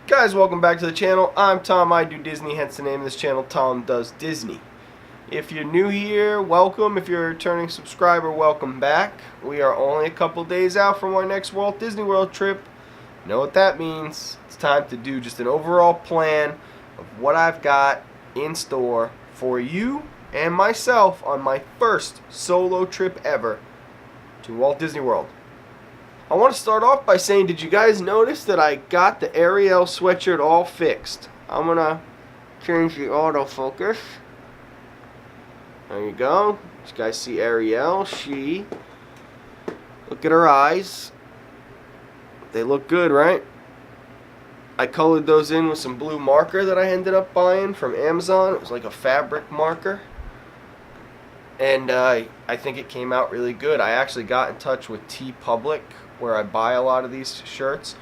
Guys, welcome back to the channel. I'm Tom, I do Disney, hence the name of this channel, Tom Does Disney. If you're new here, welcome. If you're a returning subscriber, welcome back. We are only a couple days out from our next Walt Disney World trip. You know what that means. It's time to do just an overall plan of what I've got in store for you and myself on my first solo trip ever to Walt Disney World. I want to start off by saying, did you guys notice that I got the Ariel sweatshirt all fixed? I'm going to change the autofocus. There you go. You guys see Ariel. Look at her eyes. They look good, right? I colored those in with some blue marker that I ended up buying from Amazon. It was like a fabric marker. And I think it came out really good. I actually got in touch with TeePublic, where I buy a lot of these shirts,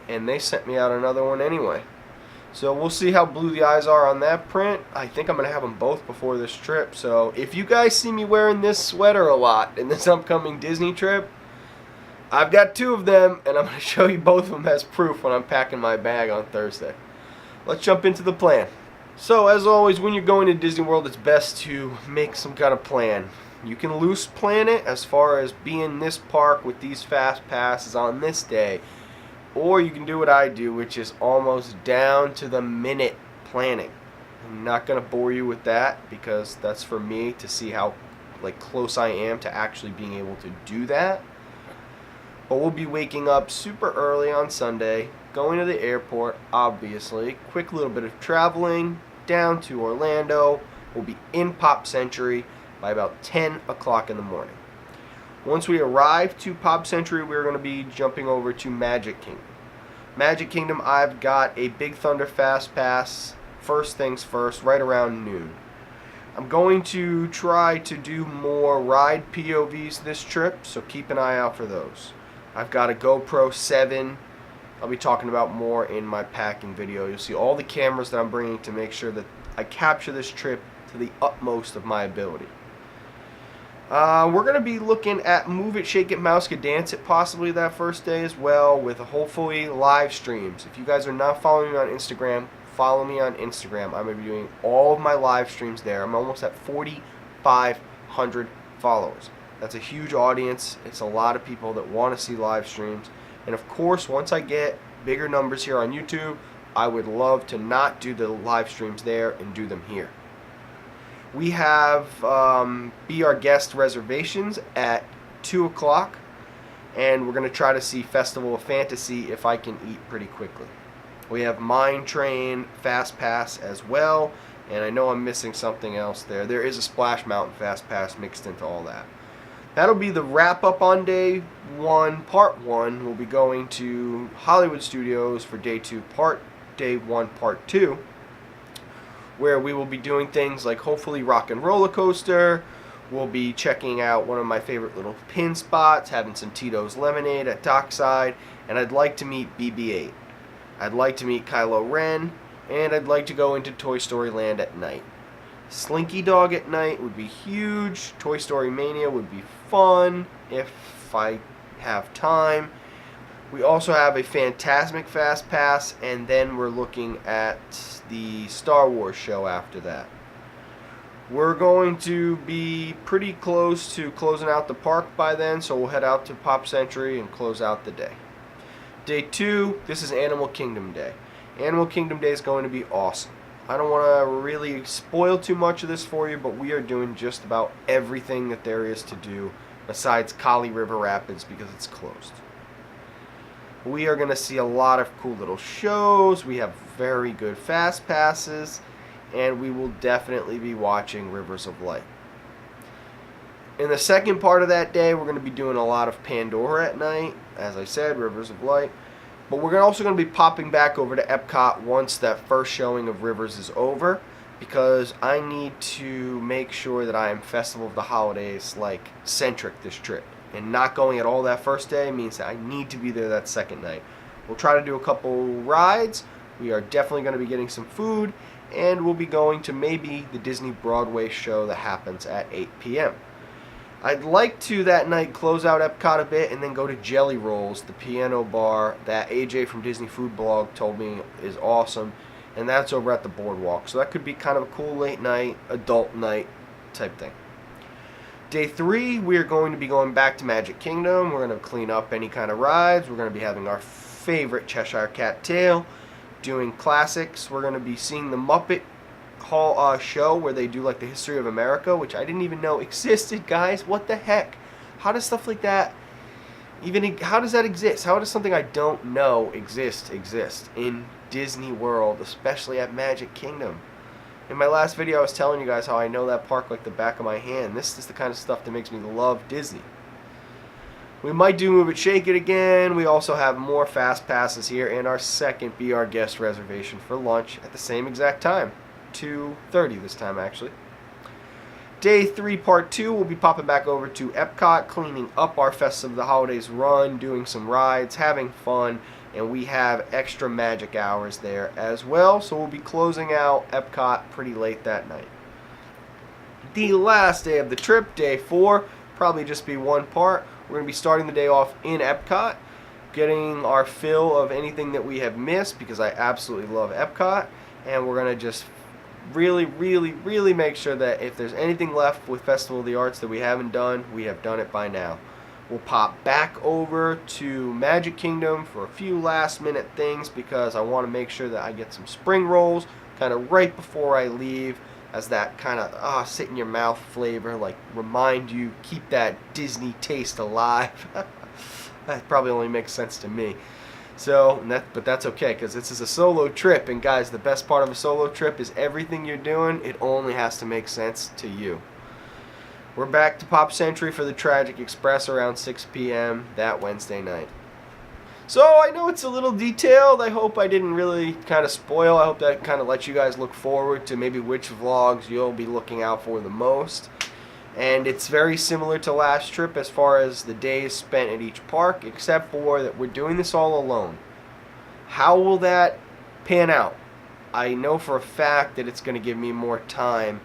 and they sent me out another one anyway. So we'll see how blue the eyes are on that print. I think I'm going to have them both before this trip. So if you guys see me wearing this sweater a lot in this upcoming Disney trip, I've got two of them, and I'm going to show you both of them as proof when I'm packing my bag on Thursday. Let's jump into the plan. So as always, when you're going to Disney World, it's best to make some kind of plan. You can loose plan it as far as being this park with these fast passes on this day, or you can do what I do, which is almost down to the minute planning. I'm not going to bore you with that because that's for me to see how close I am to actually being able to do that. But we'll be waking up super early on Sunday, going to the airport, obviously, quick little bit of traveling down to Orlando. We'll be in Pop Century by about 10 o'clock in the morning. Once we arrive to Pop Century, we're going to be jumping over to Magic Kingdom. Magic Kingdom, I've got a Big Thunder Fast Pass, first things first, right around noon. I'm going to try to do more ride POVs this trip, so keep an eye out for those. I've got a GoPro 7. I'll be talking about more in my packing video. You'll see all the cameras that I'm bringing to make sure that I capture this trip to the utmost of my ability. We're going to be looking at Move It, Shake It, Mouse Could Dance It possibly that first day as well, with hopefully live streams. If you guys are not following me on Instagram, follow me on Instagram. I'm going to be doing all of my live streams there. I'm almost at 4,500 followers. That's a huge audience. It's a lot of people that want to see live streams. And of course, once I get bigger numbers here on YouTube, I would love to not do the live streams there and do them here. We have Be Our Guest reservations at 2 o'clock, and we're going to try to see Festival of Fantasy if I can eat pretty quickly. We have Mine Train Fast Pass as well, and I know I'm missing something else there. There is a Splash Mountain Fast Pass mixed into all that. That'll be the wrap-up on day 1, part 1. We'll be going to Hollywood Studios for day 2, day 1, part 2. Where we will be doing things like hopefully Rock and Roller Coaster. We'll be checking out one of my favorite little pin spots, having some Tito's Lemonade at Dockside, and I'd like to meet BB-8. I'd like to meet Kylo Ren, and I'd like to go into Toy Story Land at night. Slinky Dog at night would be huge. Toy Story Mania would be fun if I have time. We also have a Fantasmic Fast Pass, and then we're looking at the Star Wars show after that. We're going to be pretty close to closing out the park by then, so we'll head out to Pop Century and close out the day. Day 2, this is Animal Kingdom Day. Animal Kingdom Day is going to be awesome. I don't want to really spoil too much of this for you, but we are doing just about everything that there is to do besides Kali River Rapids because it's closed. We are going to see a lot of cool little shows. We have very good fast passes, and we will definitely be watching Rivers of Light. In the second part of that day, we're going to be doing a lot of Pandora at night, as I said, Rivers of Light. But we're also going to be popping back over to Epcot once that first showing of Rivers is over, because I need to make sure that I am Festival of the Holidays centric this trip. And not going at all that first day means that I need to be there that second night. We'll try to do a couple rides. We are definitely going to be getting some food. And we'll be going to maybe the Disney Broadway show that happens at 8 p.m. I'd like to that night close out Epcot a bit and then go to Jelly Rolls, the piano bar that AJ from Disney Food Blog told me is awesome, and that's over at the boardwalk. So that could be kind of a cool late night, adult night type thing. Day 3, we are going to be going back to Magic Kingdom. We're going to clean up any kind of rides. We're going to be having our favorite Cheshire Cat tale, doing classics. We're going to be seeing the Muppet Hall show where they do like the history of America, which I didn't even know existed, guys. What the heck? How does stuff like that how does that exist? How does something I don't know exist in Disney World, especially at Magic Kingdom? In my last video, I was telling you guys how I know that park like the back of my hand. This is the kind of stuff that makes me love Disney. We might do Move It, Shake It again. We also have more Fast Passes here, and our second Be Our Guest reservation for lunch at the same exact time. 2:30 this time, actually. Day 3, Part 2, we'll be popping back over to Epcot, cleaning up our Festival of the Holidays run, doing some rides, having fun, and we have extra magic hours there as well, so we'll be closing out Epcot pretty late that night. The last day of the trip, Day 4, probably just be one part. We're going to be starting the day off in Epcot, getting our fill of anything that we have missed, because I absolutely love Epcot, and we're going to just really make sure that if there's anything left with Festival of the Arts that we haven't done, we have done it by now. We'll pop back over to Magic Kingdom for a few last minute things, because I want to make sure that I get some spring rolls kind of right before I leave, as that kind of sit in your mouth flavor, like remind you, keep that Disney taste alive. That probably only makes sense to me. So, but that's okay, because this is a solo trip, and guys, the best part of a solo trip is everything you're doing, it only has to make sense to you. We're back to Pop Century for the Tragic Express around 6 p.m. that Wednesday night. So, I know it's a little detailed. I hope I didn't really kind of spoil. I hope that kind of lets you guys look forward to maybe which vlogs you'll be looking out for the most. And it's very similar to last trip as far as the days spent at each park, except for that we're doing this all alone. How will that pan out? I know for a fact that it's going to give me more time,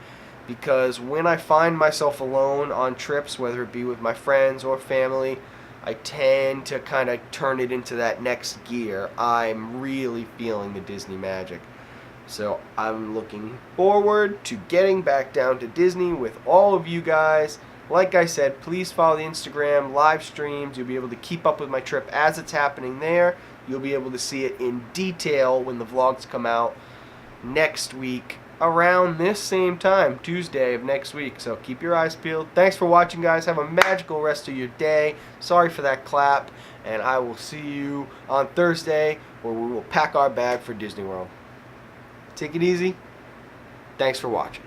because when I find myself alone on trips, whether it be with my friends or family, I tend to kind of turn it into that next gear. I'm really feeling the Disney magic. So I'm looking forward to getting back down to Disney with all of you guys. Like I said, please follow the Instagram live streams. You'll be able to keep up with my trip as it's happening there. You'll be able to see it in detail when the vlogs come out next week around this same time, Tuesday of next week. So keep your eyes peeled. Thanks for watching, guys. Have a magical rest of your day. Sorry for that clap. And I will see you on Thursday, where we will pack our bag for Disney World. Take it easy. Thanks for watching.